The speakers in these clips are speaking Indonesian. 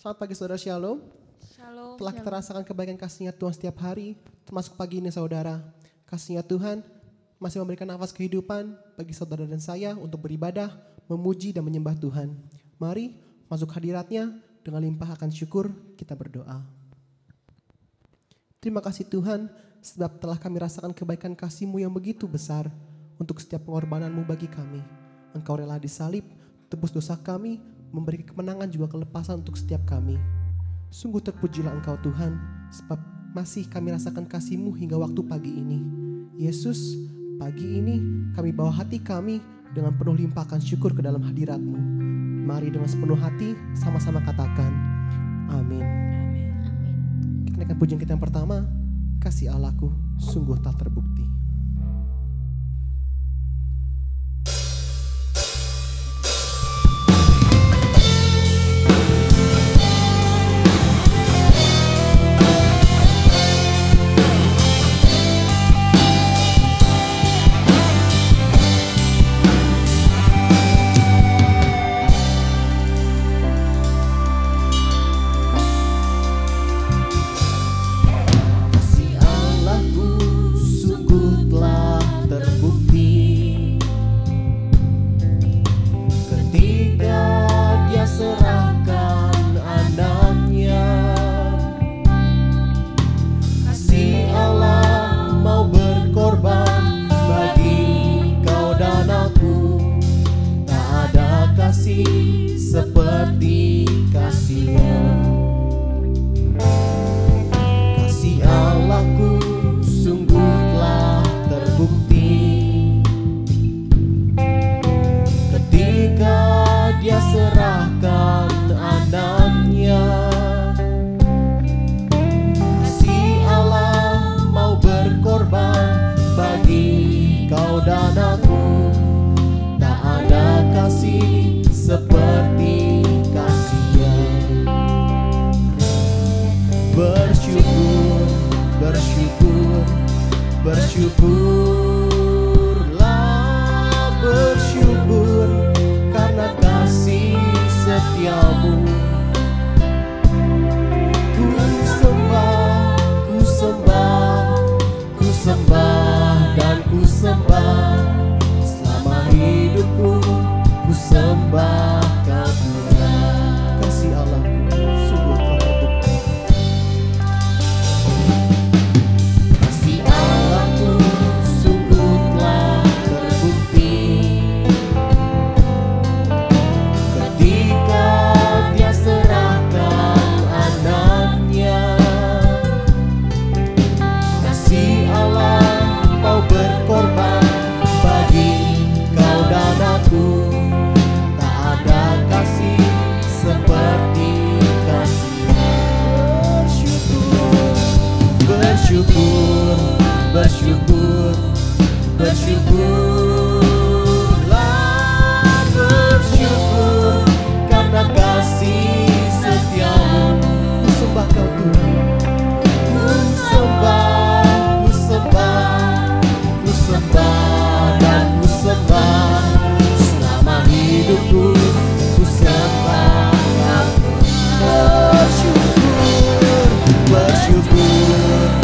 Selamat pagi saudara, Shalom. Shalom. Telah kita rasakan kebaikan kasih-Nya Tuhan setiap hari, termasuk pagi ini saudara. Kasih-Nya Tuhan masih memberikan nafas kehidupan bagi saudara dan saya untuk beribadah, memuji dan menyembah Tuhan. Mari masuk hadirat-Nya dengan limpah akan syukur kita berdoa. Terima kasih Tuhan sebab telah kami rasakan kebaikan kasih-Mu yang begitu besar untuk setiap pengorbanan-Mu bagi kami. Engkau rela disalib, tebus dosa kami, memberi kemenangan juga kelepasan untuk setiap kami. Sungguh terpujilah Engkau Tuhan, sebab masih kami rasakan kasih-Mu hingga waktu pagi ini. Yesus, pagi ini kami bawa hati kami dengan penuh limpahkan syukur ke dalam hadirat-Mu. Mari dengan sepenuh hati sama-sama katakan, amin. Kita naikkan pujian kita yang pertama, kasih Allahku sungguh tak terbukti. Bersyukur karena kasih setiamu. Ku sembah dan ku sembah. Selama hidupku ku sembah Kau Tuhan. Kasih Allahku sungguh telah terbukti. Kasih Allahku sungguh telah terbukti. Ketika Dia serahkan anaknya, kasih Allah mau berkorban bagi kau dan aku. Tak ada kasih seperti kasih-Nya. Bersyukur, bersyukur, bersyukurlah, bersyukur karena kasih setiamu. Ku sembah Kau Tuhan, ku sembah, ku sembah, ku sembah dan ku sembah. Selama hidupku ku sembah Kau. Bersyukur, bersyukur,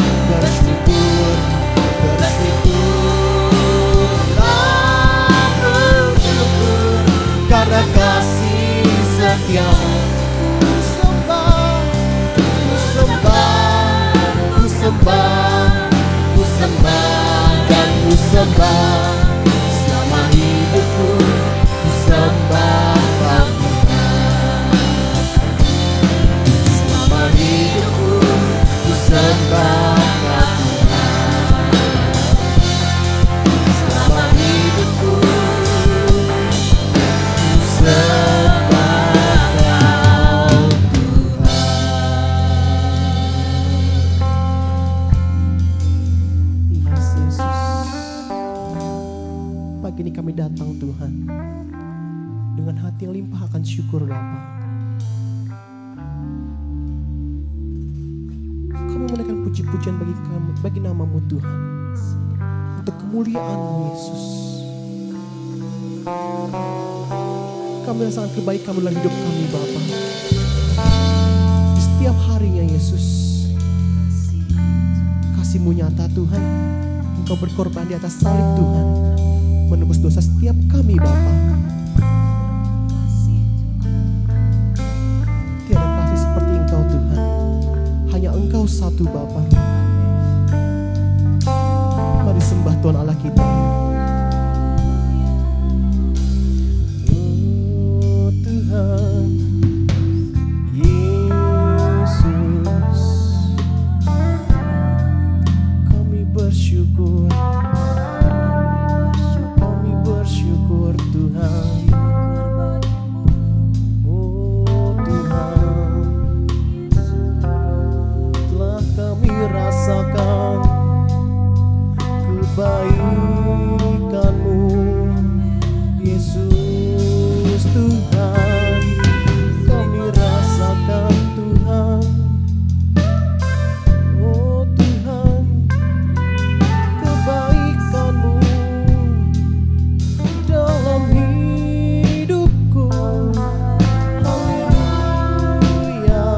bersyukur, bersyukurlah, bersyukur karena kasih setiamu. Ku sembah, ku sembah, ku sembah, ku sembah dan ku sembah. Selama hidupku ku sembah Kau Tuhan. Selama hidupku ku sembah Kau Tuhan. Selama hidupku ku sembah Kau Tuhan. Yesus, pagi ini kami datang Tuhan dengan hati yang limpah akan syukur Bapa. Kami menaikkan puji-pujian bagi nama-Mu Tuhan, untuk kemuliaan-Mu Yesus. Kami rasakan kebaikan-Mu dalam hidup kami Bapa. harinya Yesus, kasih-Mu nyata Tuhan. Engkau berkorban di atas salib Tuhan, menebus dosa setiap kami Bapa. Tiada kasih seperti Engkau Tuhan, hanya Engkau satu Bapa. Mari sembah Tuhan Allah kita. Oh Tuhan Yesus, kami bersyukur, kami bersyukur Tuhan. Oh Tuhan, telah kami rasakan kebaikan-Mu Yesus Tuhan. Kami rasakan Tuhan, oh Tuhan, kebaikan-Mu dalam hidupku. Haleluya.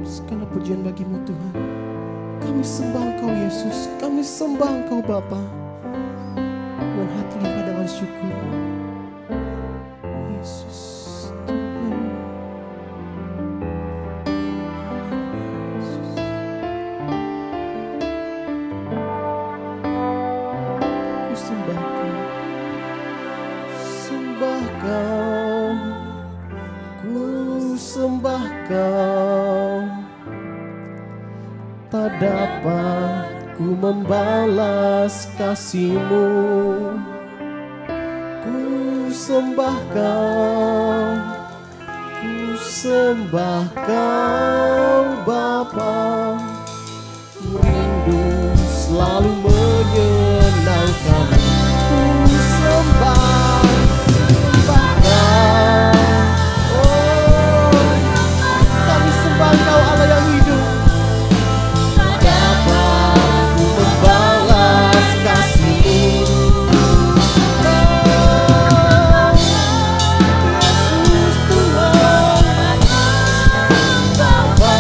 Segala pujian bagi-Mu Tuhan. Kami sembah Engkau Yesus, kami sembah Engkau Bapa dengan hati limpah dengan syukur. Yesus Tuhan, Yesus. Ku sembah Kau, sembah Kau, ku sembah Kau. Tak dapat ku membalas kasih-Mu. Ku sembah Kau, ku sembah Kau Bapa. Rindu selalu menyenangkan. Ku sembah, sembah Kau. Oh, kami sembah Kau Allah yang hidup. Yesus Tuhan, Bapa.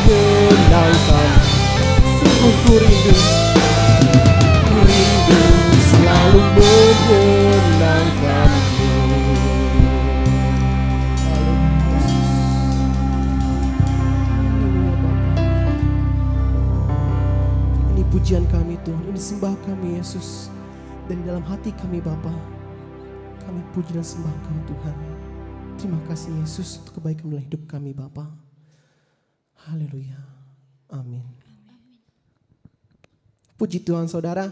menyenangkan. Sungguh ku rindu selalu menyenangkanku. Ini pujian kami Tuhan, ini sembah kami Yesus. Dan dalam hati kami Bapa, kami puji dan sembah Kau Tuhan. Terima kasih Yesus untuk kebaikan dalam hidup kami Bapa. Haleluya. Amin. Puji Tuhan saudara.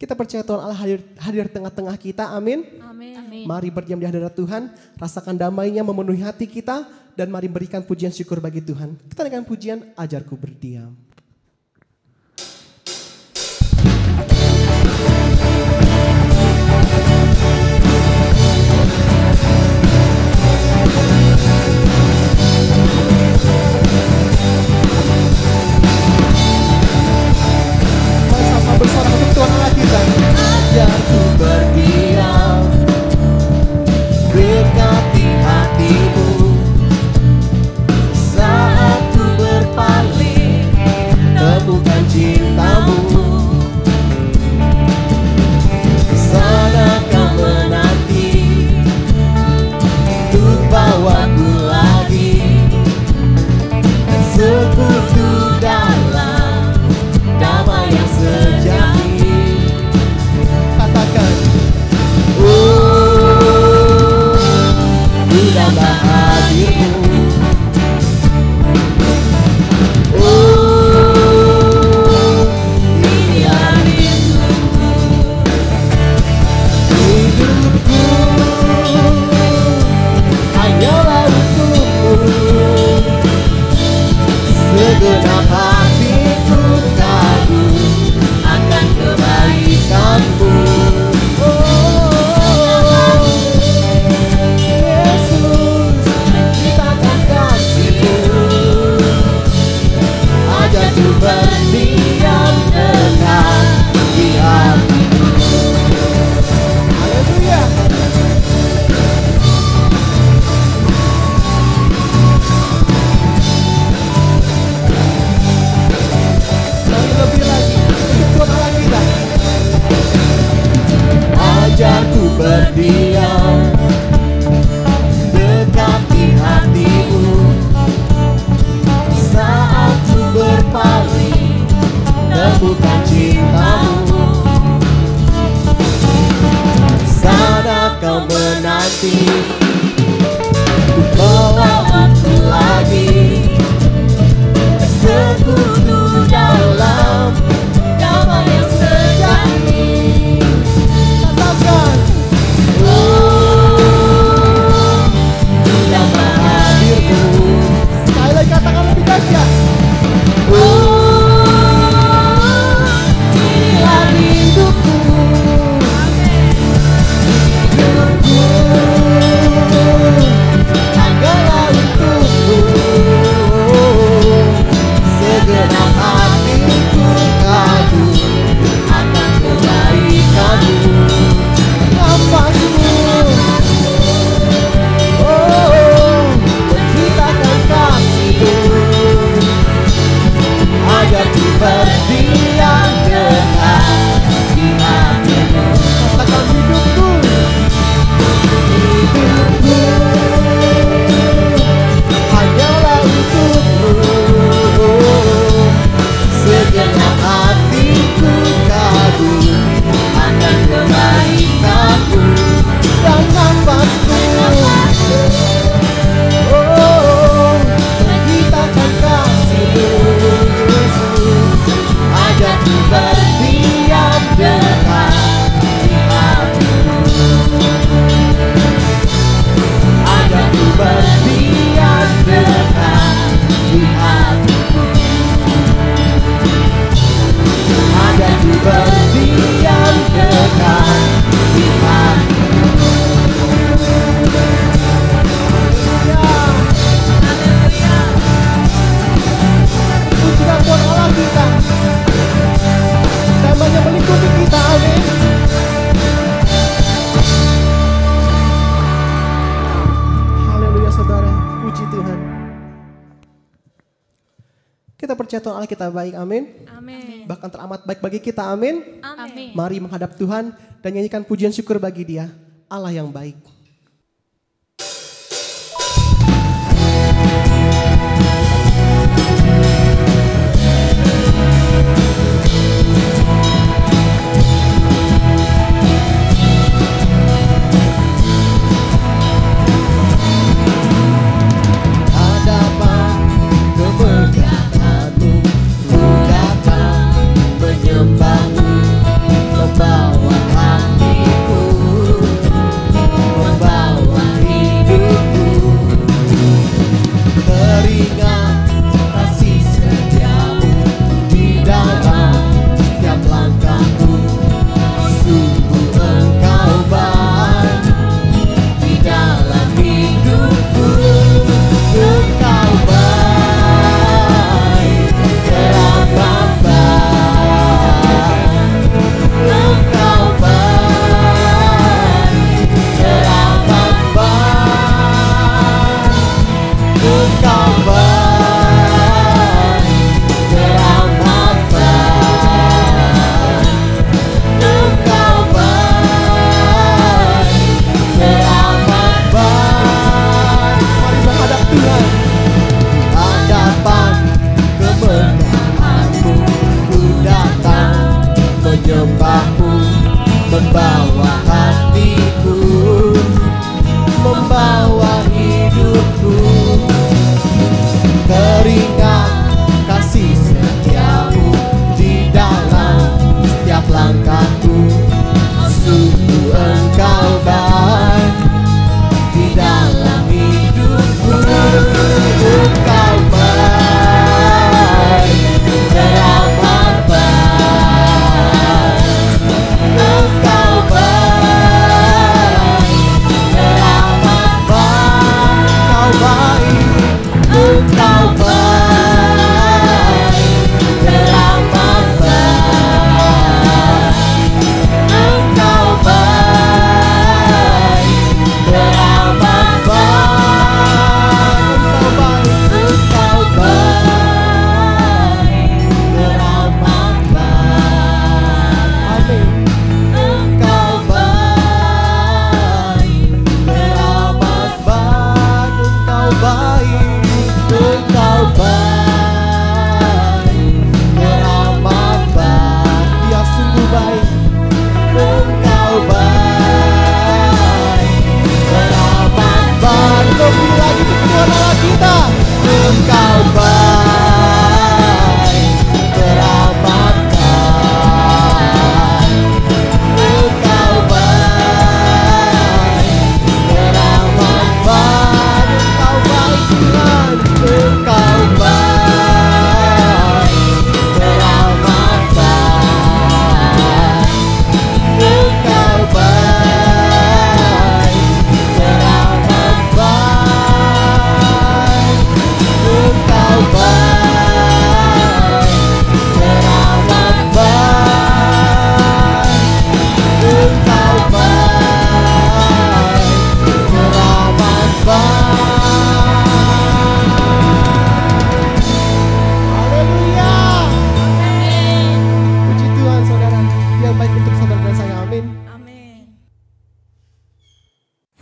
Kita percaya Tuhan Allah hadir tengah-tengah kita. Amin. Amin. Mari berdiam di hadirat Tuhan. Rasakan damai-Nya memenuhi hati kita. Dan mari berikan pujian syukur bagi Tuhan. Kita dengan pujian Ajarku Berdiam. Bersama untuk Tuhan Allah kita. Ajarku berdiam, dekati hatimu. Saat ku berpaling, temukan cintamu. Sana kau menanti, untuk bawaku lagi sekutu dalam damai yang sejati. Katakan, oh, udahlah hadirmu. Oh, inilah rinduku. Hidupku hanyalah untukmu. Segenap hatiku kagum akan kebaikanmu. Oh, Yesus, nyatakan kasih-Mu. Ajarku berdiam dekat di hatimu. Haleluya. Kita percaya Tuhan Allah kita baik, amin. Amin. Bahkan teramat baik bagi kita, amin. Amin. Mari menghadap Tuhan dan nyanyikan pujian syukur bagi Dia, Allah yang baik.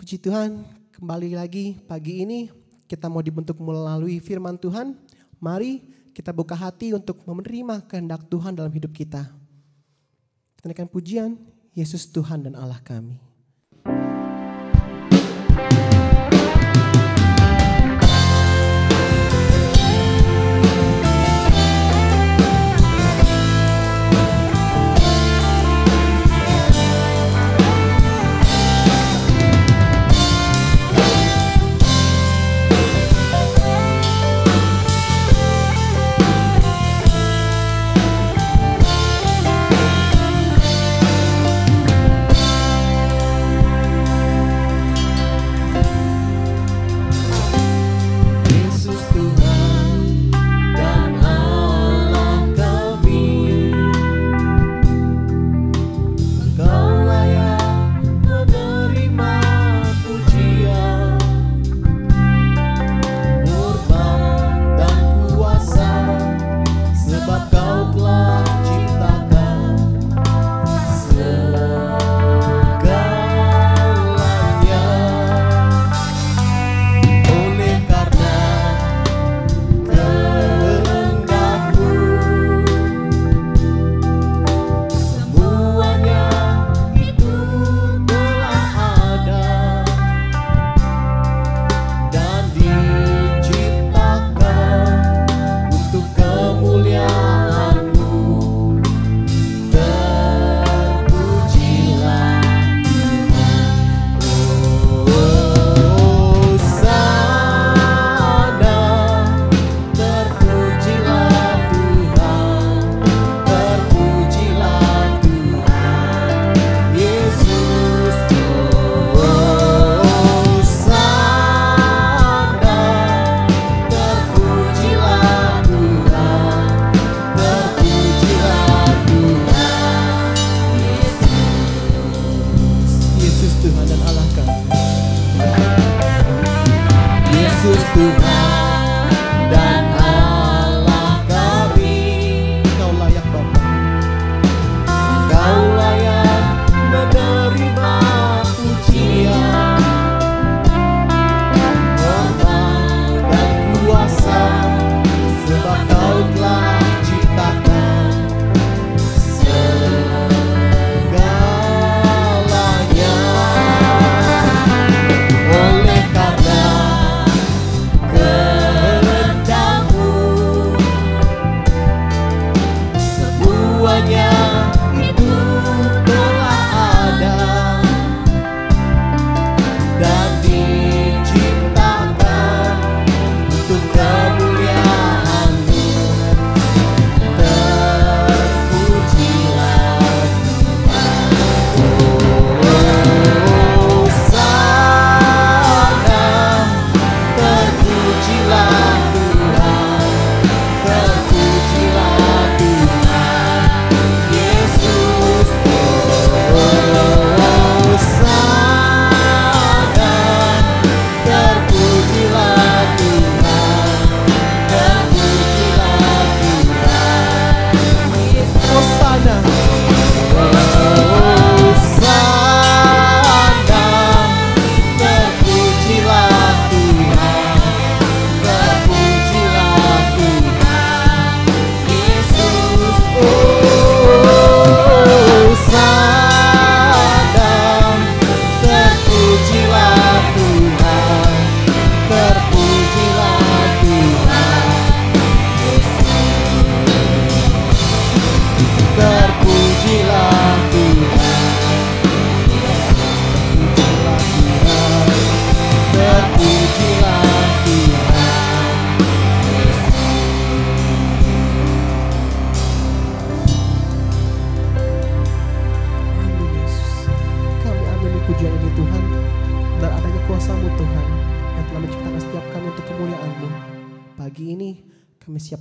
Puji Tuhan, kembali lagi pagi ini kita mau dibentuk melalui firman Tuhan. Mari kita buka hati untuk menerima kehendak Tuhan dalam hidup kita. Kita naikkan pujian, Yesus Tuhan dan Allah kami.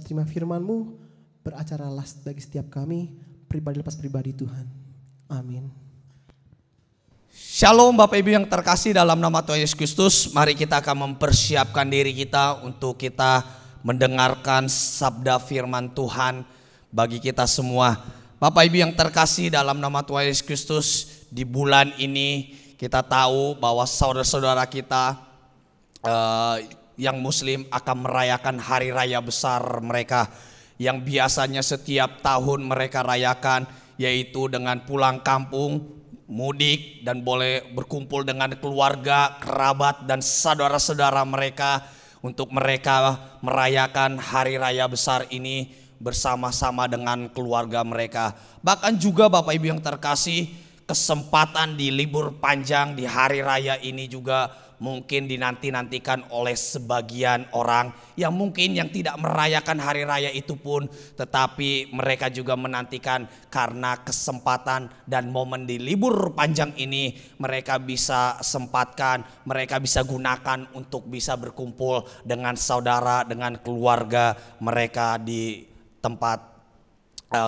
terima firman-Mu, beracaralah bagi setiap kami, pribadi lepas pribadi Tuhan. Amin. Shalom Bapak Ibu yang terkasih dalam nama Tuhan Yesus Kristus. Mari kita akan mempersiapkan diri kita untuk kita mendengarkan sabda firman Tuhan bagi kita semua. Bapak Ibu yang terkasih dalam nama Tuhan Yesus Kristus, di bulan ini kita tahu bahwa saudara-saudara kita yang muslim akan merayakan hari raya besar mereka yang biasanya setiap tahun mereka rayakan, yaitu dengan pulang kampung, mudik, dan boleh berkumpul dengan keluarga, kerabat, dan saudara-saudara mereka untuk mereka merayakan hari raya besar ini bersama-sama dengan keluarga mereka. Bahkan juga Bapak Ibu yang terkasih, kesempatan di libur panjang di hari raya ini juga mungkin dinanti-nantikan oleh sebagian orang yang mungkin yang tidak merayakan hari raya itu pun, tetapi mereka juga menantikan karena kesempatan dan momen di libur panjang ini mereka bisa sempatkan, mereka bisa gunakan untuk bisa berkumpul dengan saudara, dengan keluarga mereka di tempat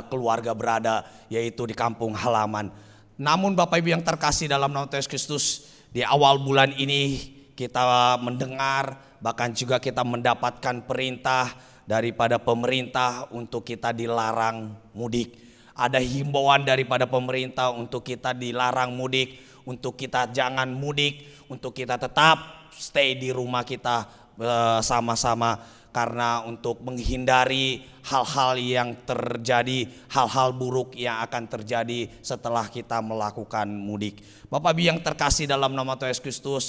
keluarga berada, yaitu di kampung halaman. Namun Bapak Ibu yang terkasih dalam nama Yesus Kristus, di awal bulan ini kita mendengar, bahkan juga kita mendapatkan perintah daripada pemerintah untuk kita dilarang mudik. Ada himbauan daripada pemerintah untuk kita dilarang mudik, untuk kita jangan mudik, untuk kita tetap stay di rumah kita sama-sama. Karena untuk menghindari hal-hal yang terjadi, hal-hal buruk yang akan terjadi setelah kita melakukan mudik. Bapak Ibu yang terkasih dalam nama Tuhan Yesus Kristus,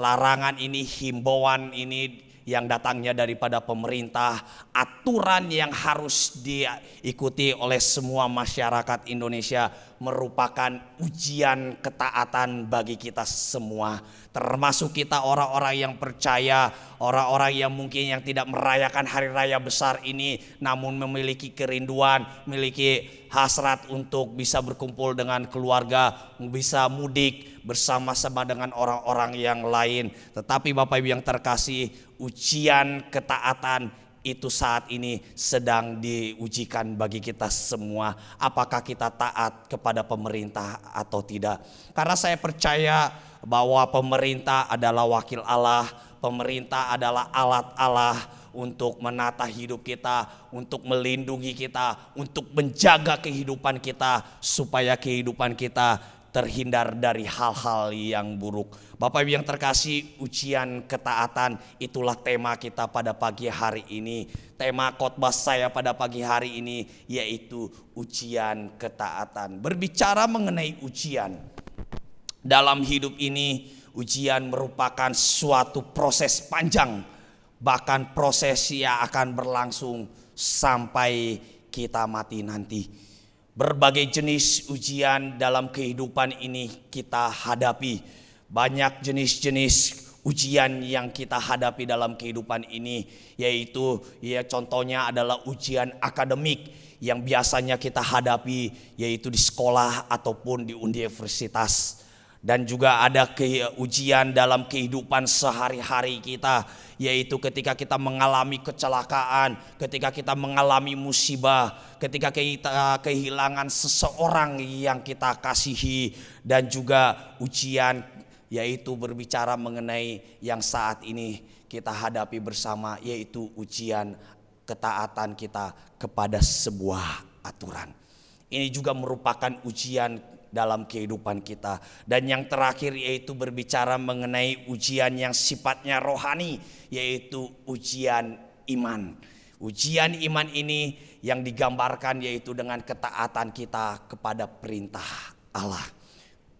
larangan ini, himbauan ini yang datangnya daripada pemerintah, aturan yang harus diikuti oleh semua masyarakat Indonesia merupakan ujian ketaatan bagi kita semua, termasuk kita orang-orang yang percaya, orang-orang yang mungkin yang tidak merayakan hari raya besar ini namun memiliki kerinduan, memiliki hasrat untuk bisa berkumpul dengan keluarga, bisa mudik bersama-sama dengan orang-orang yang lain. Tetapi Bapak Ibu yang terkasih, ujian ketaatan itu saat ini sedang diujikan bagi kita semua. Apakah kita taat kepada pemerintah atau tidak? Karena saya percaya bahwa pemerintah adalah wakil Allah, pemerintah adalah alat Allah untuk menata hidup kita, untuk melindungi kita, untuk menjaga kehidupan kita, supaya kehidupan kita terhindar dari hal-hal yang buruk. Bapak Ibu yang terkasih, ujian ketaatan itulah tema kita pada pagi hari ini. Tema khotbah saya pada pagi hari ini yaitu ujian ketaatan. Berbicara mengenai ujian dalam hidup ini, ujian merupakan suatu proses panjang, bahkan proses yang akan berlangsung sampai kita mati nanti. Berbagai jenis ujian dalam kehidupan ini kita hadapi. Banyak jenis-jenis ujian yang kita hadapi dalam kehidupan ini, yaitu contohnya adalah ujian akademik yang biasanya kita hadapi, yaitu di sekolah ataupun di universitas. Dan juga ada ujian dalam kehidupan sehari-hari kita, yaitu ketika kita mengalami kecelakaan, ketika kita mengalami musibah, ketika kita kehilangan seseorang yang kita kasihi. Dan juga ujian yaitu berbicara mengenai yang saat ini kita hadapi bersama, yaitu ujian ketaatan kita kepada sebuah aturan. Ini juga merupakan ujian dalam kehidupan kita. Dan yang terakhir yaitu berbicara mengenai ujian yang sifatnya rohani, yaitu ujian iman. Ujian iman ini yang digambarkan yaitu dengan ketaatan kita kepada perintah Allah,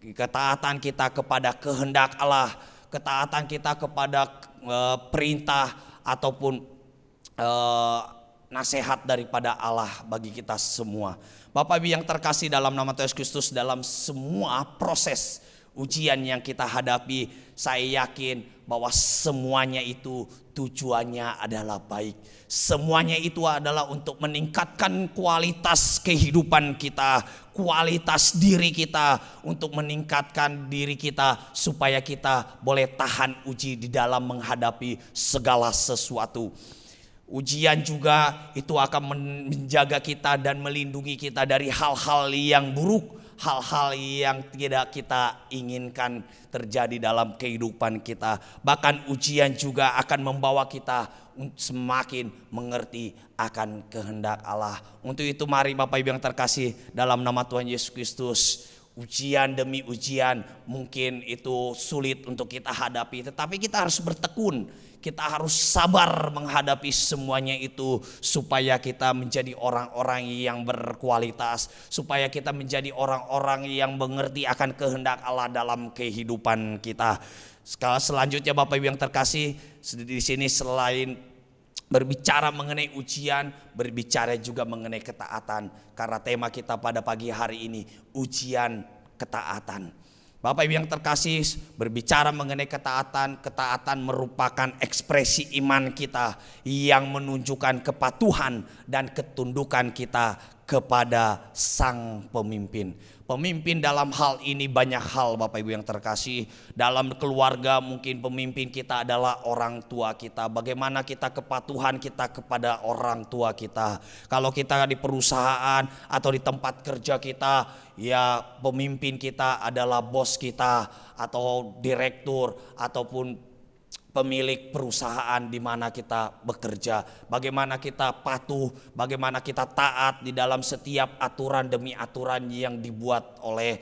ketaatan kita kepada kehendak Allah, ketaatan kita kepada perintah ataupun nasihat daripada Allah bagi kita semua. Bapak Ibu yang terkasih dalam nama Tuhan Yesus Kristus, dalam semua proses ujian yang kita hadapi, saya yakin bahwa semuanya itu tujuannya adalah baik. Semuanya itu adalah untuk meningkatkan kualitas kehidupan kita, kualitas diri kita, untuk meningkatkan diri kita supaya kita boleh tahan uji di dalam menghadapi segala sesuatu. Ujian juga itu akan menjaga kita dan melindungi kita dari hal-hal yang buruk, hal-hal yang tidak kita inginkan terjadi dalam kehidupan kita. Bahkan ujian juga akan membawa kita semakin mengerti akan kehendak Allah. Untuk itu mari Bapak Ibu yang terkasih dalam nama Tuhan Yesus Kristus, ujian demi ujian mungkin itu sulit untuk kita hadapi, tetapi kita harus bertekun. Kita harus sabar menghadapi semuanya itu supaya kita menjadi orang-orang yang berkualitas, supaya kita menjadi orang-orang yang mengerti akan kehendak Allah dalam kehidupan kita. Selanjutnya Bapak Ibu yang terkasih, di sini selain berbicara mengenai ujian, berbicara juga mengenai ketaatan. Karena tema kita pada pagi hari ini ujian ketaatan. Bapak Ibu yang terkasih, berbicara mengenai ketaatan, ketaatan merupakan ekspresi iman kita yang menunjukkan kepatuhan dan ketundukan kita kepada sang pemimpin. Pemimpin dalam hal ini banyak hal Bapak Ibu yang terkasih. Dalam keluarga mungkin pemimpin kita adalah orang tua kita. Bagaimana kita kepatuhan kita kepada orang tua kita. Kalau kita di perusahaan atau di tempat kerja kita, ya pemimpin kita adalah bos kita atau direktur ataupun pemilik perusahaan di mana kita bekerja. Bagaimana kita patuh, bagaimana kita taat di dalam setiap aturan demi aturan yang dibuat oleh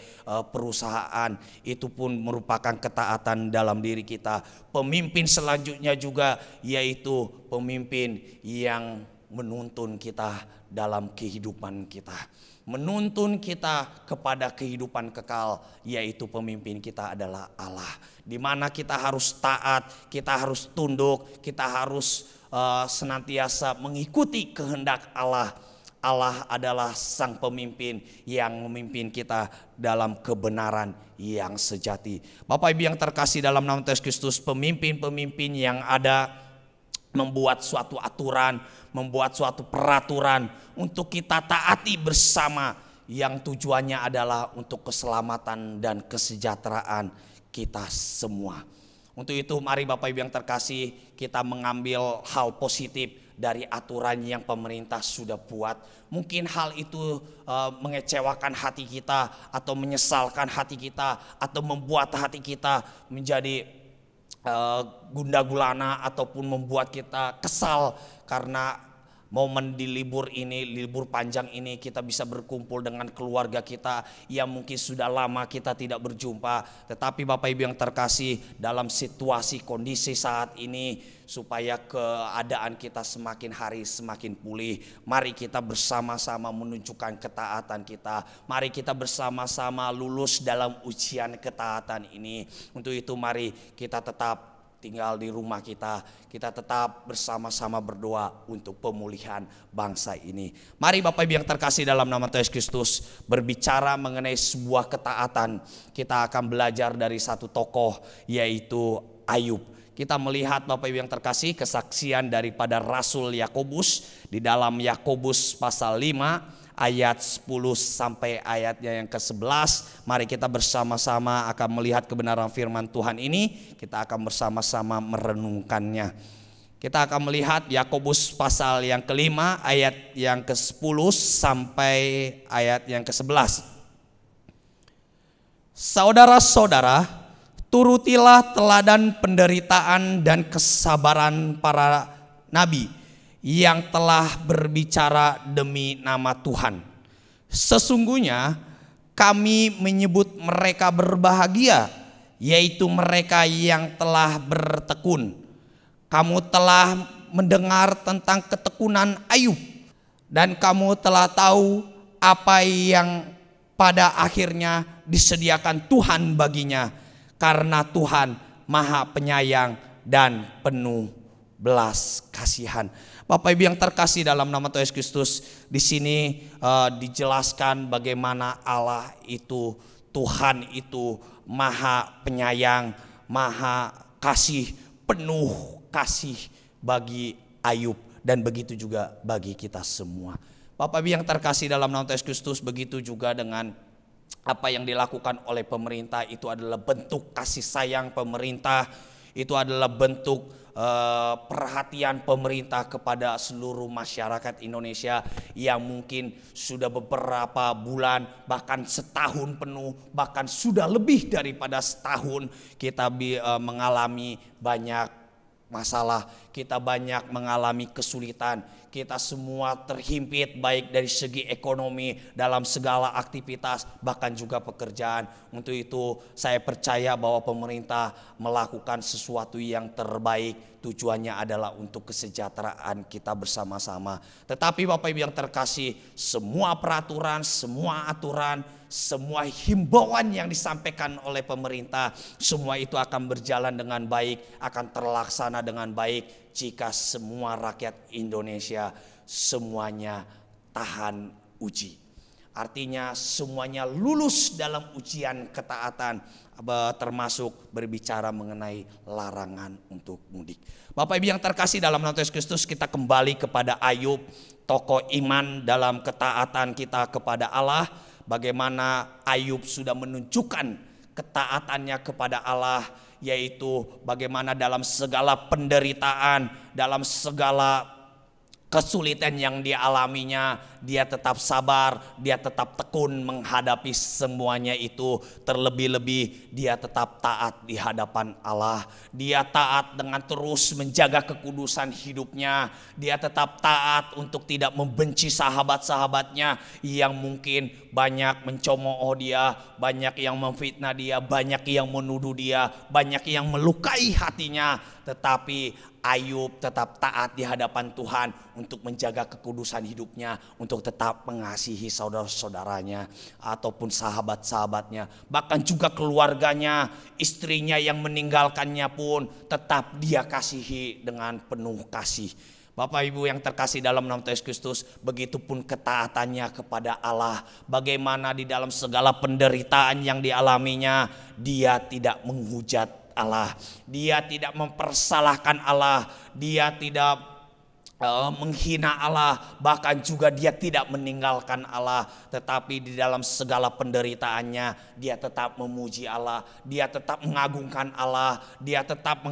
perusahaan. Itu pun merupakan ketaatan dalam diri kita. Pemimpin selanjutnya juga yaitu pemimpin yang menuntun kita dalam kehidupan kita. Menuntun kita kepada kehidupan kekal, yaitu pemimpin kita adalah Allah. Di mana kita harus taat, kita harus tunduk, kita harus senantiasa mengikuti kehendak Allah. Allah adalah sang pemimpin yang memimpin kita dalam kebenaran yang sejati. Bapak Ibu yang terkasih dalam nama Yesus Kristus, pemimpin-pemimpin yang ada membuat suatu aturan, membuat suatu peraturan untuk kita taati bersama, yang tujuannya adalah untuk keselamatan dan kesejahteraan kita semua. Untuk itu mari Bapak Ibu yang terkasih, kita mengambil hal positif dari aturan yang pemerintah sudah buat. Mungkin hal itu mengecewakan hati kita atau menyesalkan hati kita atau membuat hati kita menjadi gundah gulana ataupun membuat kita kesal karena momen di libur ini, libur panjang ini kita bisa berkumpul dengan keluarga kita yang mungkin sudah lama kita tidak berjumpa. Tetapi Bapak Ibu yang terkasih, dalam situasi kondisi saat ini supaya keadaan kita semakin hari semakin pulih, mari kita bersama-sama menunjukkan ketaatan kita. Mari kita bersama-sama lulus dalam ujian ketaatan ini. Untuk itu mari kita tetap tinggal di rumah kita tetap bersama-sama berdoa untuk pemulihan bangsa ini. Mari Bapak Ibu yang terkasih dalam nama Tuhan Yesus Kristus, berbicara mengenai sebuah ketaatan. Kita akan belajar dari satu tokoh yaitu Ayub. Kita melihat Bapak Ibu yang terkasih kesaksian daripada Rasul Yakobus di dalam Yakobus pasal 5 ayat 10 sampai ayatnya yang ke-11. Mari kita bersama-sama akan melihat kebenaran firman Tuhan ini. Kita akan bersama-sama merenungkannya. Kita akan melihat Yakobus pasal yang kelima ayat yang ke-10 sampai ayat yang ke-11. Saudara-saudara, turutilah teladan penderitaan dan kesabaran para nabi yang telah berbicara demi nama Tuhan. Sesungguhnya kami menyebut mereka berbahagia, yaitu mereka yang telah bertekun. Kamu telah mendengar tentang ketekunan Ayub, dan kamu telah tahu apa yang pada akhirnya disediakan Tuhan baginya, karena Tuhan Maha Penyayang dan penuh belas kasihan. Bapak Ibu yang terkasih dalam nama Tuhan Yesus Kristus, di sini dijelaskan bagaimana Allah itu, Tuhan itu Maha Penyayang, Maha Kasih, penuh kasih bagi Ayub dan begitu juga bagi kita semua. Bapak Ibu yang terkasih dalam nama Tuhan Yesus Kristus, begitu juga dengan apa yang dilakukan oleh pemerintah. Itu adalah bentuk kasih sayang pemerintah, itu adalah bentuk perhatian pemerintah kepada seluruh masyarakat Indonesia yang mungkin sudah beberapa bulan, bahkan setahun penuh, bahkan sudah lebih daripada setahun kita mengalami banyak masalah, kita banyak mengalami kesulitan, kita semua terhimpit baik dari segi ekonomi, dalam segala aktivitas, bahkan juga pekerjaan. Untuk itu saya percaya bahwa pemerintah melakukan sesuatu yang terbaik, tujuannya adalah untuk kesejahteraan kita bersama-sama. Tetapi Bapak Ibu yang terkasih, semua peraturan, semua aturan, semua himbauan yang disampaikan oleh pemerintah, semua itu akan berjalan dengan baik, akan terlaksana dengan baik jika semua rakyat Indonesia semuanya tahan uji. Artinya semuanya lulus dalam ujian ketaatan, termasuk berbicara mengenai larangan untuk mudik. Bapak Ibu yang terkasih dalam nama Yesus Kristus, kita kembali kepada Ayub, tokoh iman dalam ketaatan kita kepada Allah. Bagaimana Ayub sudah menunjukkan ketaatannya kepada Allah, yaitu bagaimana dalam segala penderitaan, dalam segala kesulitan yang dialaminya, dia tetap sabar, dia tetap tekun menghadapi semuanya itu. Terlebih-lebih dia tetap taat di hadapan Allah. Dia taat dengan terus menjaga kekudusan hidupnya. Dia tetap taat untuk tidak membenci sahabat-sahabatnya yang mungkin banyak mencemooh dia, banyak yang memfitnah dia, banyak yang menuduh dia, banyak yang melukai hatinya. Tetapi Ayub tetap taat di hadapan Tuhan untuk menjaga kekudusan hidupnya, untuk tetap mengasihi saudara-saudaranya ataupun sahabat-sahabatnya, bahkan juga keluarganya, istrinya yang meninggalkannya pun tetap dia kasihi dengan penuh kasih. Bapak Ibu yang terkasih dalam nama Yesus Kristus, begitupun ketaatannya kepada Allah. Bagaimana di dalam segala penderitaan yang dialaminya, dia tidak menghujat Allah, dia tidak mempersalahkan Allah, dia tidak menghina Allah, bahkan juga dia tidak meninggalkan Allah. Tetapi di dalam segala penderitaannya dia tetap memuji Allah, dia tetap mengagungkan Allah, dia tetap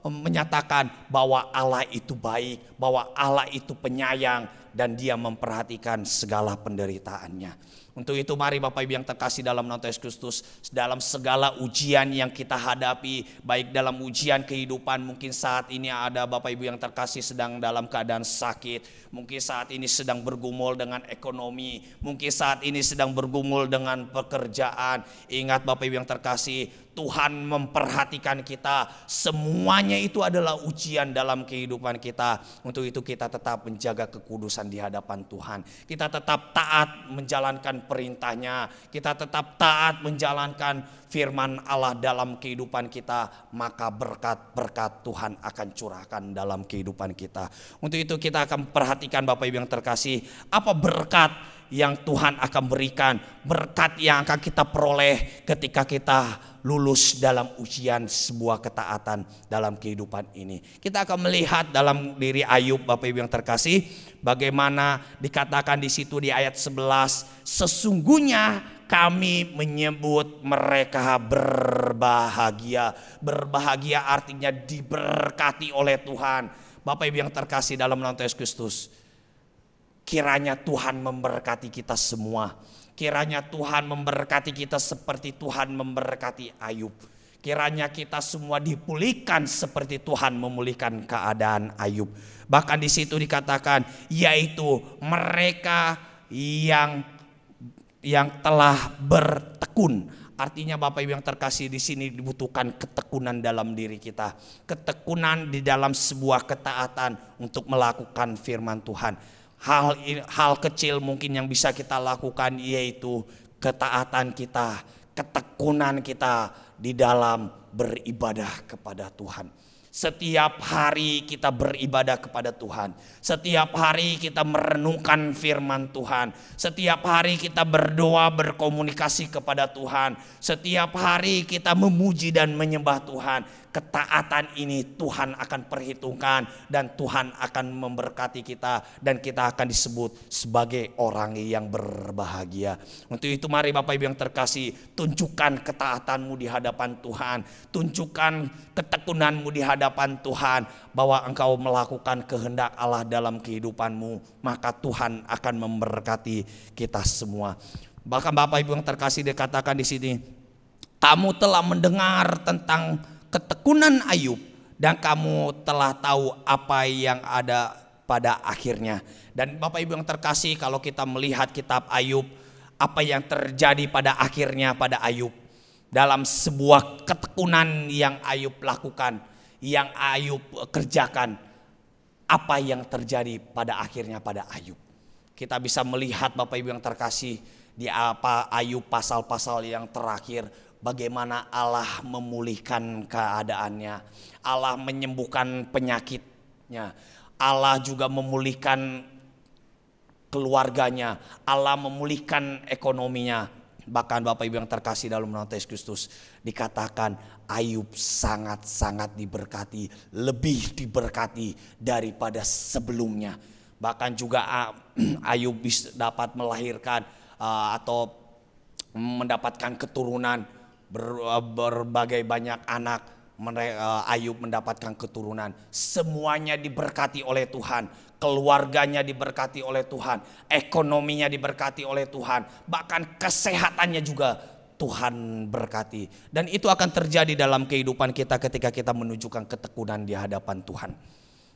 menyatakan bahwa Allah itu baik, bahwa Allah itu penyayang, dan dia memperhatikan segala penderitaannya. Untuk itu mari Bapak Ibu yang terkasih dalam nama Yesus Kristus, dalam segala ujian yang kita hadapi, baik dalam ujian kehidupan, mungkin saat ini ada Bapak Ibu yang terkasih sedang dalam keadaan sakit, mungkin saat ini sedang bergumul dengan ekonomi, mungkin saat ini sedang bergumul dengan pekerjaan. Ingat Bapak Ibu yang terkasih, Tuhan memperhatikan kita. Semuanya itu adalah ujian dalam kehidupan kita. Untuk itu kita tetap menjaga kekudusan di hadapan Tuhan. Kita tetap taat menjalankan perintahnya. Kita tetap taat menjalankan firman Allah dalam kehidupan kita. Maka berkat-berkat Tuhan akan curahkan dalam kehidupan kita. Untuk itu kita akan perhatikan Bapak Ibu yang terkasih, apa berkat yang Tuhan akan berikan, berkat yang akan kita peroleh ketika kita lulus dalam ujian sebuah ketaatan dalam kehidupan ini. Kita akan melihat dalam diri Ayub Bapak Ibu yang terkasih, bagaimana dikatakan di situ di ayat 11, sesungguhnya kami menyebut mereka berbahagia. Berbahagia artinya diberkati oleh Tuhan. Bapak Ibu yang terkasih dalam nama Yesus Kristus, kiranya Tuhan memberkati kita semua. Kiranya Tuhan memberkati kita seperti Tuhan memberkati Ayub. Kiranya kita semua dipulihkan seperti Tuhan memulihkan keadaan Ayub. Bahkan di situ dikatakan, yaitu mereka yang telah bertekun. Artinya Bapak Ibu yang terkasih, di sini dibutuhkan ketekunan dalam diri kita. Ketekunan di dalam sebuah ketaatan untuk melakukan firman Tuhan. Hal kecil mungkin yang bisa kita lakukan, yaitu ketaatan kita, ketekunan kita di dalam beribadah kepada Tuhan. Setiap hari kita beribadah kepada Tuhan. Setiap hari kita merenungkan firman Tuhan. Setiap hari kita berdoa, berkomunikasi kepada Tuhan. Setiap hari kita memuji dan menyembah Tuhan. ketaatan ini Tuhan akan perhitungkan dan Tuhan akan memberkati kita dan kita akan disebut sebagai orang yang berbahagia. Untuk itu mari Bapak Ibu yang terkasih, tunjukkan ketaatanmu di hadapan Tuhan, tunjukkan ketekunanmu di hadapan Tuhan bahwa engkau melakukan kehendak Allah dalam kehidupanmu, maka Tuhan akan memberkati kita semua. Bahkan Bapak Ibu yang terkasih dikatakan di sini, kamu telah mendengar tentang ketekunan Ayub dan kamu telah tahu apa yang ada pada akhirnya. Dan Bapak Ibu yang terkasih, kalau kita melihat kitab Ayub, apa yang terjadi pada akhirnya pada Ayub, dalam sebuah ketekunan yang Ayub lakukan, yang Ayub kerjakan, apa yang terjadi pada akhirnya pada Ayub. Kita bisa melihat Bapak Ibu yang terkasih di apa Ayub pasal-pasal yang terakhir, bagaimana Allah memulihkan keadaannya, Allah menyembuhkan penyakitnya, Allah juga memulihkan keluarganya, Allah memulihkan ekonominya. Bahkan Bapak Ibu yang terkasih dalam nama Yesus Kristus, dikatakan Ayub sangat-sangat diberkati, lebih diberkati daripada sebelumnya. Bahkan juga Ayub dapat melahirkan atau mendapatkan keturunan, berbagai banyak anak. Ayub mendapatkan keturunan, semuanya diberkati oleh Tuhan, keluarganya diberkati oleh Tuhan, ekonominya diberkati oleh Tuhan, bahkan kesehatannya juga Tuhan berkati. Dan itu akan terjadi dalam kehidupan kita ketika kita menunjukkan ketekunan di hadapan Tuhan.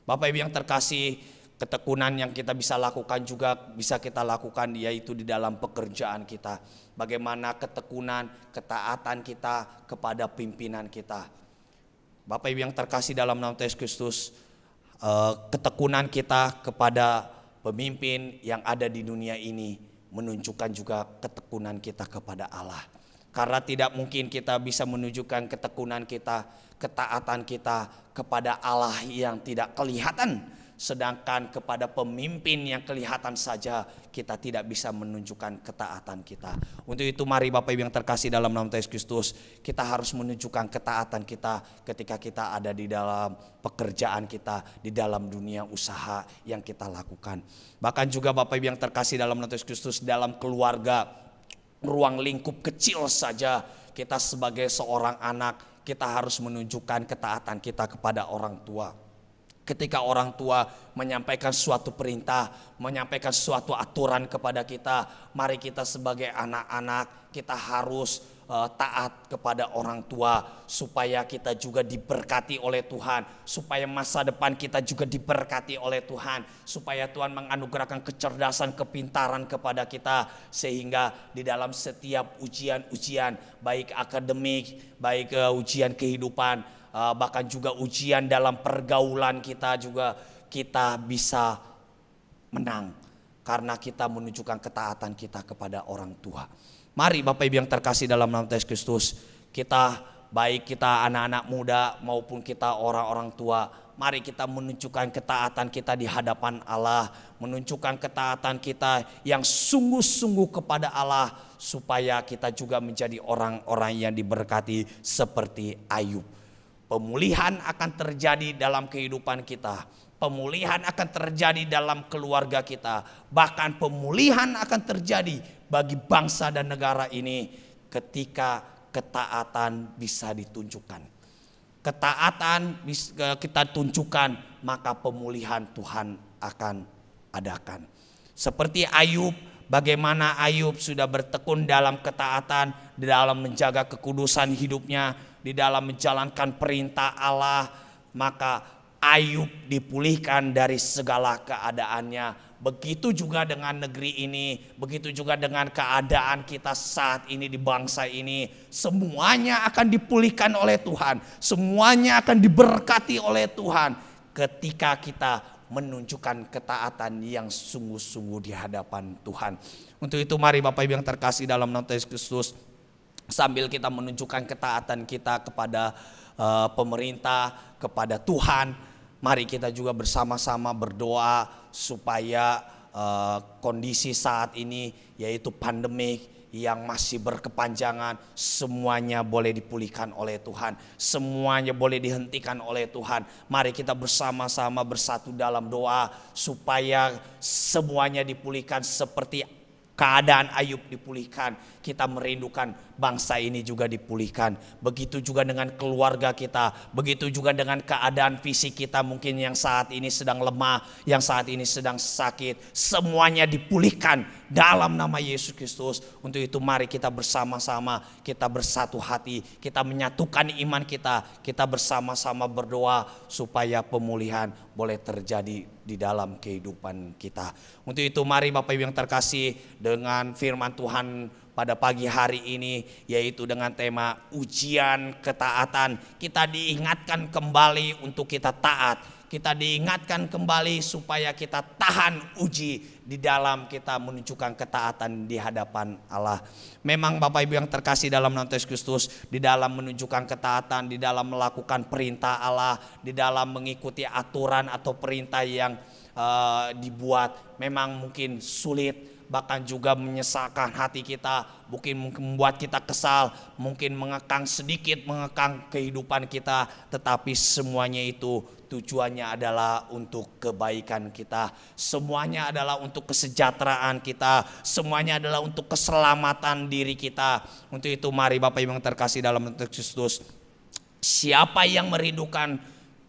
Bapak Ibu yang terkasih, ketekunan yang kita bisa lakukan juga bisa kita lakukan yaitu di dalam pekerjaan kita. Bagaimana ketekunan, ketaatan kita kepada pimpinan kita. Bapak Ibu yang terkasih dalam nama Yesus Kristus, ketekunan kita kepada pemimpin yang ada di dunia ini menunjukkan juga ketekunan kita kepada Allah. Karena tidak mungkin kita bisa menunjukkan ketekunan kita, ketaatan kita kepada Allah yang tidak kelihatan. Sedangkan kepada pemimpin yang kelihatan saja kita tidak bisa menunjukkan ketaatan kita. Untuk itu mari Bapak Ibu yang terkasih dalam nama Yesus Kristus, kita harus menunjukkan ketaatan kita ketika kita ada di dalam pekerjaan kita, di dalam dunia usaha yang kita lakukan. Bahkan juga Bapak Ibu yang terkasih dalam nama Yesus Kristus, dalam keluarga, ruang lingkup kecil saja, kita sebagai seorang anak, kita harus menunjukkan ketaatan kita kepada orang tua. Ketika orang tua menyampaikan suatu perintah, menyampaikan suatu aturan kepada kita, mari kita sebagai anak-anak kita harus taat kepada orang tua supaya kita juga diberkati oleh Tuhan, supaya masa depan kita juga diberkati oleh Tuhan, supaya Tuhan menganugerahkan kecerdasan, kepintaran kepada kita, sehingga di dalam setiap ujian-ujian baik akademik, baik ujian kehidupan, bahkan juga ujian dalam pergaulan kita juga kita bisa menang karena kita menunjukkan ketaatan kita kepada orang tua. Mari Bapak Ibu yang terkasih dalam nama Yesus Kristus, kita baik kita anak-anak muda maupun kita orang-orang tua, mari kita menunjukkan ketaatan kita di hadapan Allah, menunjukkan ketaatan kita yang sungguh-sungguh kepada Allah, supaya kita juga menjadi orang-orang yang diberkati seperti Ayub. Pemulihan akan terjadi dalam kehidupan kita, pemulihan akan terjadi dalam keluarga kita, bahkan pemulihan akan terjadi bagi bangsa dan negara ini ketika ketaatan bisa ditunjukkan. Ketaatan kita tunjukkan, maka pemulihan Tuhan akan adakan. Seperti Ayub, bagaimana Ayub sudah bertekun dalam ketaatan, di dalam menjaga kekudusan hidupnya, di dalam menjalankan perintah Allah, maka Ayub dipulihkan dari segala keadaannya. Begitu juga dengan negeri ini, begitu juga dengan keadaan kita saat ini di bangsa ini. Semuanya akan dipulihkan oleh Tuhan, semuanya akan diberkati oleh Tuhan ketika kita menunjukkan ketaatan yang sungguh-sungguh di hadapan Tuhan. Untuk itu mari Bapak Ibu yang terkasih dalam nama Yesus Kristus, sambil kita menunjukkan ketaatan kita kepada pemerintah, kepada Tuhan, mari kita juga bersama-sama berdoa supaya kondisi saat ini yaitu pandemik yang masih berkepanjangan, semuanya boleh dipulihkan oleh Tuhan. Semuanya boleh dihentikan oleh Tuhan. Mari kita bersama-sama bersatu dalam doa supaya semuanya dipulihkan seperti keadaan Ayub dipulihkan. Kita merindukan bangsa ini juga dipulihkan. Begitu juga dengan keluarga kita. Begitu juga dengan keadaan fisik kita mungkin yang saat ini sedang lemah, yang saat ini sedang sakit. Semuanya dipulihkan dalam nama Yesus Kristus. Untuk itu mari kita bersama-sama, kita bersatu hati, kita menyatukan iman kita. Kita bersama-sama berdoa supaya pemulihan boleh terjadi di dalam kehidupan kita. Untuk itu mari Bapak Ibu yang terkasih, dengan firman Tuhan pada pagi hari ini, yaitu dengan tema ujian ketaatan, kita diingatkan kembali untuk kita taat. Kita diingatkan kembali supaya kita tahan uji di dalam kita menunjukkan ketaatan di hadapan Allah. Memang Bapak Ibu yang terkasih dalam nama Yesus Kristus, di dalam menunjukkan ketaatan, di dalam melakukan perintah Allah, di dalam mengikuti aturan atau perintah yang dibuat, memang mungkin sulit, bahkan juga menyesalkan hati kita, mungkin membuat kita kesal, mungkin mengekang kehidupan kita, tetapi semuanya itu tujuannya adalah untuk kebaikan kita, semuanya adalah untuk kesejahteraan kita, semuanya adalah untuk keselamatan diri kita. Untuk itu mari Bapak Ibu yang terkasih dalam Kristus, siapa yang merindukan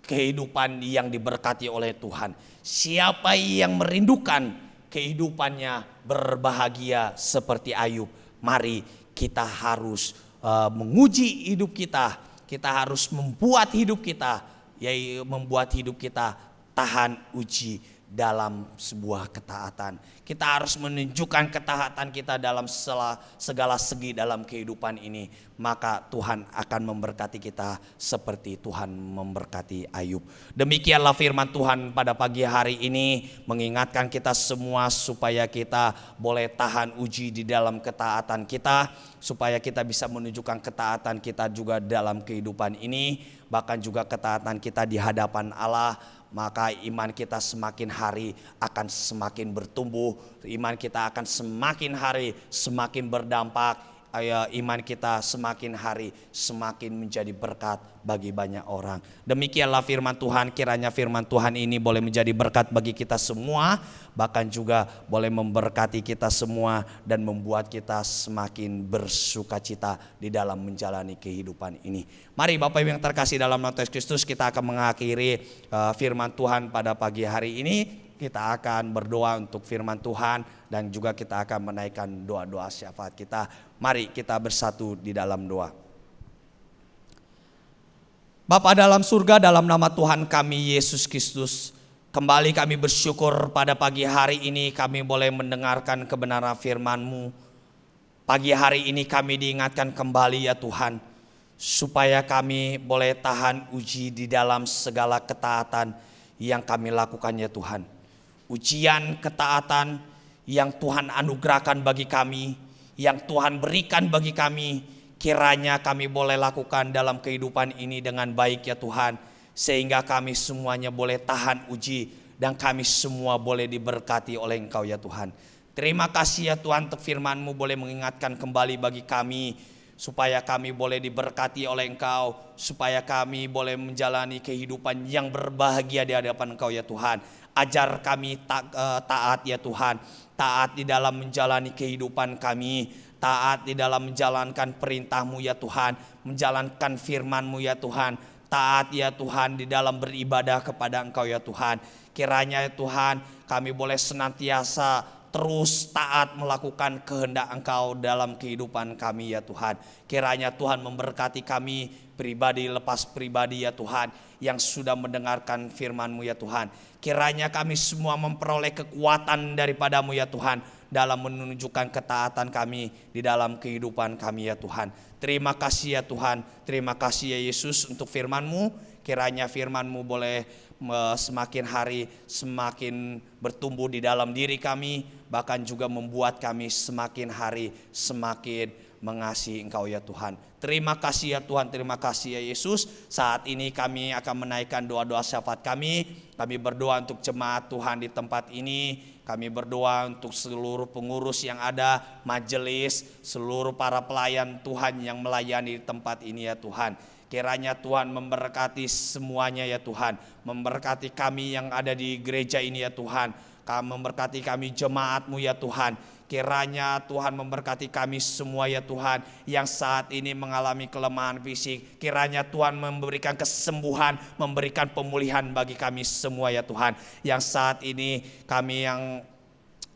kehidupan yang diberkati oleh Tuhan, siapa yang merindukan kehidupannya berbahagia seperti Ayub, mari kita harus menguji hidup kita. Kita harus membuat hidup kita, yaitu membuat hidup kita tahan uji dalam sebuah ketaatan. Kita harus menunjukkan ketaatan kita dalam segala segi dalam kehidupan ini. Maka Tuhan akan memberkati kita seperti Tuhan memberkati Ayub. Demikianlah firman Tuhan pada pagi hari ini, mengingatkan kita semua supaya kita boleh tahan uji di dalam ketaatan kita, supaya kita bisa menunjukkan ketaatan kita juga dalam kehidupan ini, bahkan juga ketaatan kita di hadapan Allah. Maka iman kita semakin hari akan semakin bertumbuh, iman kita akan semakin hari semakin berdampak, iman kita semakin hari semakin menjadi berkat bagi banyak orang. Demikianlah firman Tuhan, kiranya firman Tuhan ini boleh menjadi berkat bagi kita semua, bahkan juga boleh memberkati kita semua dan membuat kita semakin bersukacita di dalam menjalani kehidupan ini. Mari Bapak Ibu yang terkasih dalam nama Yesus Kristus, kita akan mengakhiri firman Tuhan pada pagi hari ini. Kita akan berdoa untuk firman Tuhan dan juga kita akan menaikkan doa-doa syafaat kita. Mari kita bersatu di dalam doa. Bapa dalam surga, dalam nama Tuhan kami Yesus Kristus, kembali kami bersyukur pada pagi hari ini kami boleh mendengarkan kebenaran firman-Mu. Pagi hari ini kami diingatkan kembali ya Tuhan, supaya kami boleh tahan uji di dalam segala ketaatan yang kami lakukan ya Tuhan. Ujian ketaatan yang Tuhan anugerahkan bagi kami, yang Tuhan berikan bagi kami, kiranya kami boleh lakukan dalam kehidupan ini dengan baik ya Tuhan, sehingga kami semuanya boleh tahan uji dan kami semua boleh diberkati oleh Engkau ya Tuhan. Terima kasih ya Tuhan untuk firman-Mu boleh mengingatkan kembali bagi kami, supaya kami boleh diberkati oleh Engkau, supaya kami boleh menjalani kehidupan yang berbahagia di hadapan Engkau ya Tuhan. Ajar kami taat ya Tuhan, taat di dalam menjalani kehidupan kami, taat di dalam menjalankan perintah-Mu ya Tuhan, menjalankan firman-Mu ya Tuhan, taat ya Tuhan di dalam beribadah kepada Engkau ya Tuhan. Kiranya ya Tuhan kami boleh senantiasa terus taat melakukan kehendak Engkau dalam kehidupan kami ya Tuhan. Kiranya Tuhan memberkati kami pribadi lepas pribadi ya Tuhan, yang sudah mendengarkan firman-Mu ya Tuhan. Kiranya kami semua memperoleh kekuatan daripada-Mu ya Tuhan, dalam menunjukkan ketaatan kami di dalam kehidupan kami ya Tuhan. Terima kasih ya Tuhan, terima kasih ya Yesus untuk firman-Mu. Kiranya firman-Mu boleh semakin hari semakin bertumbuh di dalam diri kami, bahkan juga membuat kami semakin hari semakin mengasihi Engkau ya Tuhan. Terima kasih ya Tuhan, terima kasih ya Yesus. Saat ini kami akan menaikkan doa-doa syafaat kami. Kami berdoa untuk jemaat Tuhan di tempat ini. Kami berdoa untuk seluruh pengurus yang ada, majelis, seluruh para pelayan Tuhan yang melayani di tempat ini ya Tuhan. Kiranya Tuhan memberkati semuanya ya Tuhan. Memberkati kami yang ada di gereja ini ya Tuhan. Memberkati kami jemaat-Mu ya Tuhan. Kiranya Tuhan memberkati kami semua ya Tuhan yang saat ini mengalami kelemahan fisik. Kiranya Tuhan memberikan kesembuhan, memberikan pemulihan bagi kami semua ya Tuhan. Yang saat ini kami yang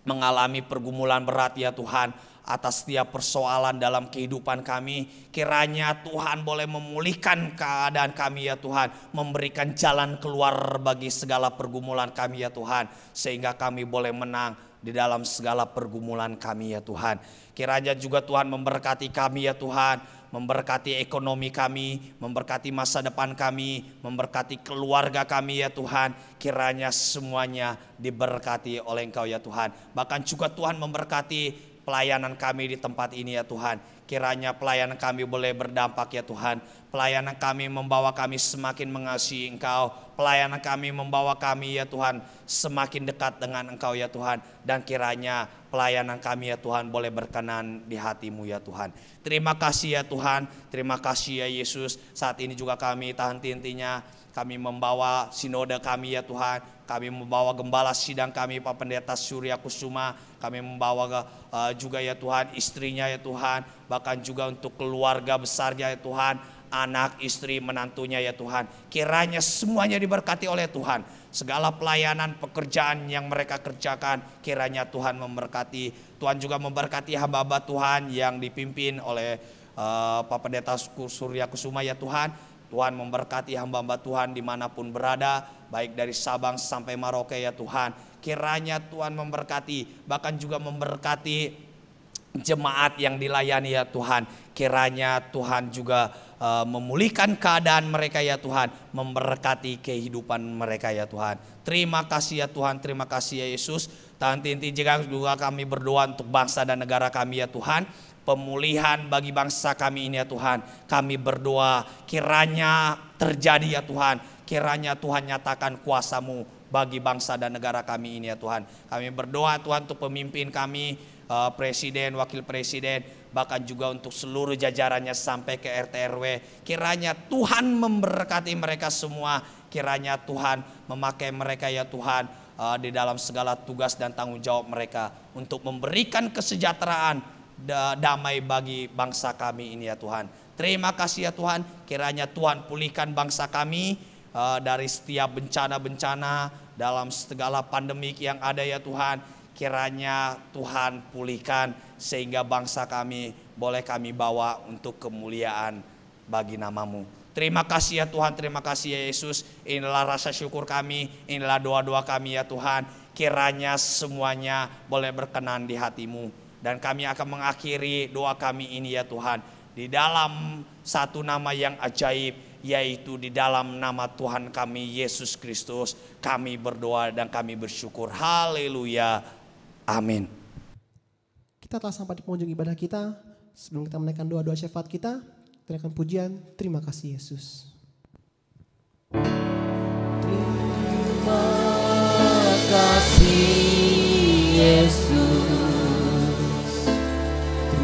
mengalami pergumulan berat ya Tuhan, atas setiap persoalan dalam kehidupan kami. Kiranya Tuhan boleh memulihkan keadaan kami ya Tuhan, memberikan jalan keluar bagi segala pergumulan kami ya Tuhan, sehingga kami boleh menang di dalam segala pergumulan kami ya Tuhan. Kiranya juga Tuhan memberkati kami ya Tuhan, memberkati ekonomi kami, memberkati masa depan kami, memberkati keluarga kami ya Tuhan. Kiranya semuanya diberkati oleh Engkau ya Tuhan. Bahkan juga Tuhan memberkati pelayanan kami di tempat ini ya Tuhan. Kiranya pelayanan kami boleh berdampak ya Tuhan. Pelayanan kami membawa kami semakin mengasihi Engkau. Pelayanan kami membawa kami ya Tuhan semakin dekat dengan Engkau ya Tuhan. Dan kiranya pelayanan kami ya Tuhan boleh berkenan di hati-Mu ya Tuhan. Terima kasih ya Tuhan. Terima kasih ya Yesus. Saat ini juga kami tahan tintinya. Kami membawa sinode kami ya Tuhan. Kami membawa gembala sidang kami Pak Pendeta Surya Kusuma. Kami membawa juga ya Tuhan istrinya ya Tuhan. Bahkan juga untuk keluarga besarnya ya Tuhan. Anak, istri, menantunya ya Tuhan. Kiranya semuanya diberkati oleh Tuhan. Segala pelayanan, pekerjaan yang mereka kerjakan, kiranya Tuhan memberkati. Tuhan juga memberkati hamba-hamba Tuhan yang dipimpin oleh Pak Pendeta Surya Kusuma ya Tuhan. Tuhan memberkati hamba-hamba Tuhan dimanapun berada, baik dari Sabang sampai Merauke ya Tuhan. Kiranya Tuhan memberkati, bahkan juga memberkati jemaat yang dilayani ya Tuhan. Kiranya Tuhan juga memulihkan keadaan mereka ya Tuhan, memberkati kehidupan mereka ya Tuhan. Terima kasih ya Tuhan, terima kasih ya Yesus. Tahan tinti juga kami berdoa untuk bangsa dan negara kami ya Tuhan. Pemulihan bagi bangsa kami ini ya Tuhan. Kami berdoa kiranya terjadi ya Tuhan. Kiranya Tuhan nyatakan kuasa-Mu bagi bangsa dan negara kami ini ya Tuhan. Kami berdoa Tuhan untuk pemimpin kami, presiden, wakil presiden, bahkan juga untuk seluruh jajarannya sampai ke RT RW. Kiranya Tuhan memberkati mereka semua. Kiranya Tuhan memakai mereka ya Tuhan di dalam segala tugas dan tanggung jawab mereka untuk memberikan kesejahteraan, damai bagi bangsa kami ini ya Tuhan. Terima kasih ya Tuhan. Kiranya Tuhan pulihkan bangsa kami dari setiap bencana-bencana, dalam segala pandemik yang ada ya Tuhan. Kiranya Tuhan pulihkan sehingga bangsa kami boleh kami bawa untuk kemuliaan bagi nama-Mu. Terima kasih ya Tuhan, terima kasih ya Yesus. Inilah rasa syukur kami, inilah doa-doa kami ya Tuhan. Kiranya semuanya boleh berkenan di hati-Mu. Dan kami akan mengakhiri doa kami ini ya Tuhan, di dalam satu nama yang ajaib, yaitu di dalam nama Tuhan kami Yesus Kristus. Kami berdoa dan kami bersyukur. Haleluya. Amin. Kita telah sampai di penghujung ibadah kita. Sebelum kita menaikkan doa-doa syafaat kita, teriakan pujian, terima kasih Yesus. Terima kasih Yesus.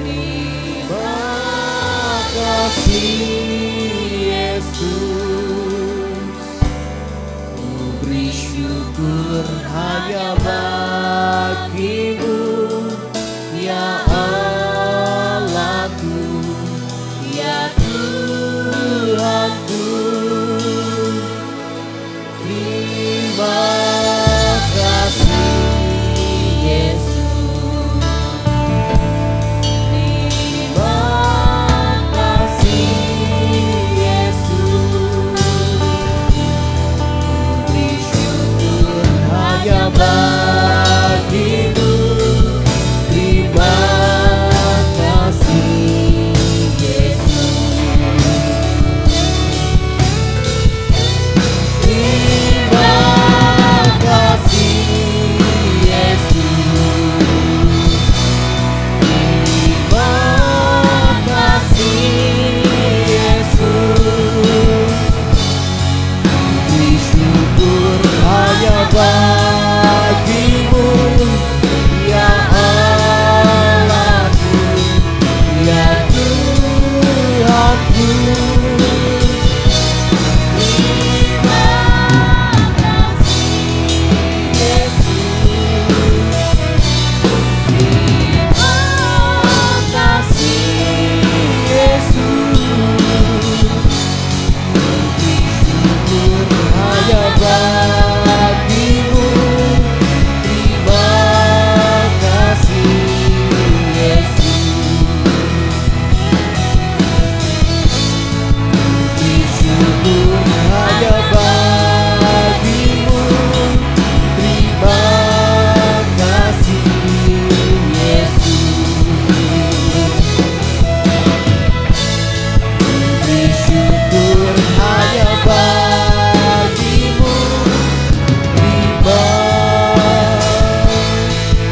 Terima kasih Yesus. Ku beri syukur hanya bagi-Mu ya Allahku, ya Tuhanku. Terima kasih Yesus. Terima kasih Yesus. Ku beri syukur hanya bagi-Mu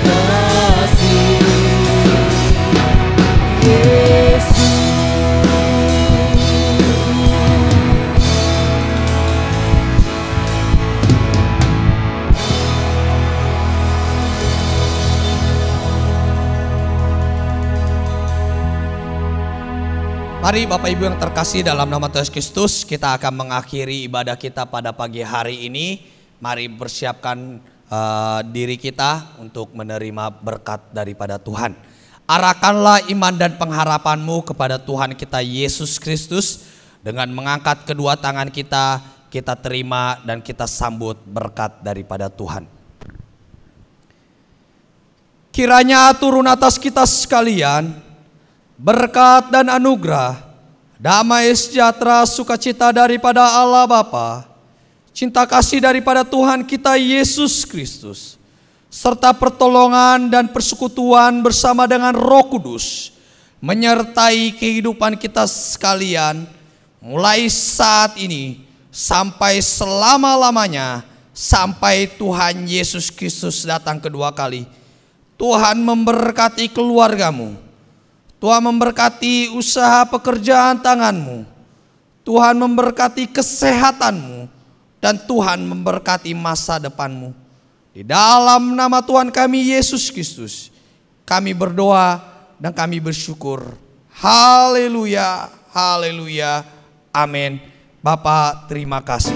kasih Yesus. Mari Bapak Ibu yang terkasih dalam nama Tuhan Yesus Kristus, kita akan mengakhiri ibadah kita pada pagi hari ini. Mari persiapkan diri kita untuk menerima berkat daripada Tuhan. Arahkanlah iman dan pengharapanmu kepada Tuhan kita Yesus Kristus. Dengan mengangkat kedua tangan kita, kita terima dan kita sambut berkat daripada Tuhan. Kiranya turun atas kita sekalian berkat dan anugerah, damai sejahtera, sukacita daripada Allah Bapa, cinta kasih daripada Tuhan kita Yesus Kristus, serta pertolongan dan persekutuan bersama dengan Roh Kudus, menyertai kehidupan kita sekalian, mulai saat ini sampai selama-lamanya, sampai Tuhan Yesus Kristus datang kedua kali. Tuhan memberkati keluargamu, Tuhan memberkati usaha pekerjaan tanganmu, Tuhan memberkati kesehatanmu, dan Tuhan memberkati masa depanmu. Di dalam nama Tuhan kami Yesus Kristus, kami berdoa dan kami bersyukur. Haleluya, haleluya, amin. Bapa, terima kasih.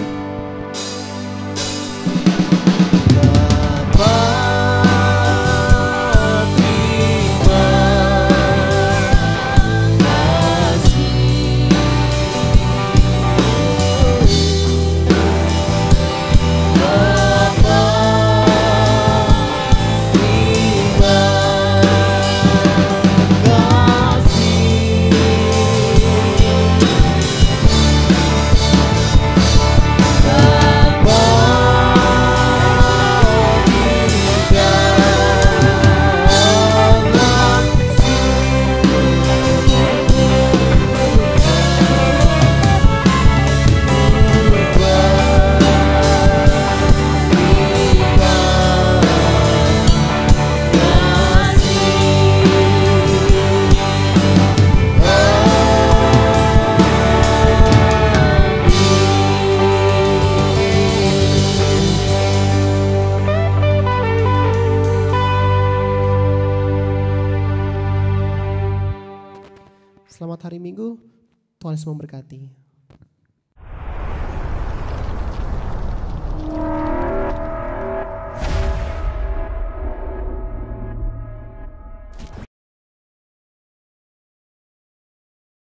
Selamat hari Minggu, Tuhan Yesus memberkati.